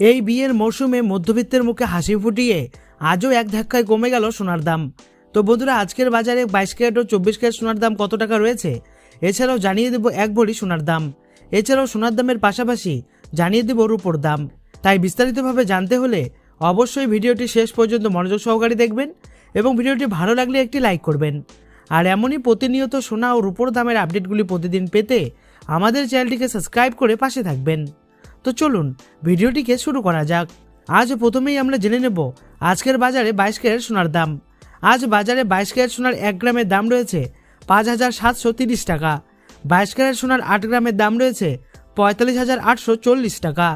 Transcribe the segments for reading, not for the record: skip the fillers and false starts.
এই বিয়ের মৌসুমে মধ্যবিত্তের মুখে হাসি ফুটিয়ে আজও এক ধাক্কায় কমে গেল সোনার দাম। তো বন্ধুরা, আজকের বাজারে 22 ক্যারেট ও 24 ক্যারেট সোনার দাম কত টাকা রয়েছে এছাড়াও জানিয়ে দেব এক ভরি সোনার দাম। এছাড়াও সোনার দামের পাশাপাশি জানিয়ে দেব রূপোর দাম। তাই বিস্তারিতভাবে জানতে হলে অবশ্যই ভিডিওটি শেষ পর্যন্ত মনোযোগ সহকারে দেখবেন এবং ভিডিওটি ভালো লাগলে একটি লাইক করবেন। আর এমনই প্রতিনিয়ত সোনা ও রূপোর দামের আপডেটগুলি প্রতিদিন পেতে আমাদের চ্যানেলটিকে সাবস্ক্রাইব করে পাশে থাকবেন। তো চলুন ভিডিওটিকে শুরু করা যাক। আজ প্রথমেই আমরা জেনে নেব আজকের বাজারে 22 ক্যারেট সোনার দাম। আজ বাজারে 22 ক্যারেট সোনার 1 গ্রামের দাম রয়েছে 5,730 টাকা। 22 ক্যারেট সোনার 8 গ্রামের দাম রয়েছে 45,840 টাকা।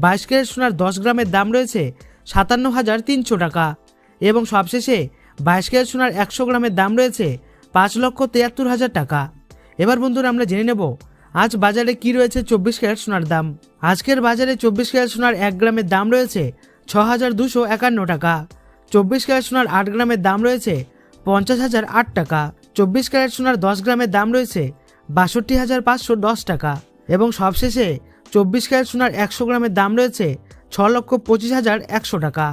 22 ক্যারেট সোনার 10 গ্রামের দাম রয়েছে 57,300 টাকা। এবং সবশেষে 22 ক্যারেট সোনার 100 গ্রামের দাম রয়েছে 5,73,000 টাকা। এবার বন্ধুরা আমরা জেনে নেব আজ বাজারে কি রয়েছে 24 ক্যারেট সোনার দাম। আজকের বাজারে 24 ক্যারেট সোনার 1 গ্রামের দাম রয়েছে 6,251 টাকা। 24 ক্যারেট সোনার 8 গ্রামের দাম রয়েছে 50,008 টাকা। 24 ক্যারেট সোনার 10 গ্রামের দাম রয়েছে 62,510 টাকা। এবং সবশেষে 24 ক্যারেট সোনার 100 গ্রামের দাম রয়েছে 6,25,100 টাকা।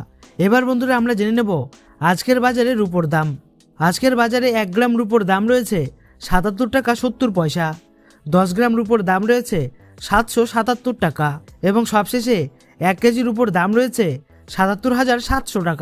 এবার বন্ধুরা আমরা জেনে নেব আজকের বাজারে রূপোর দাম। আজকের বাজারে 1 গ্রাম রূপোর দাম রয়েছে 77 টাকা 70 পয়সা। 10 গ্রাম রূপোর দাম রয়েছে 777 টাকা। এবং সবশেষে 1 কেজি রূপোর দাম রয়েছে 77,700 টাকা।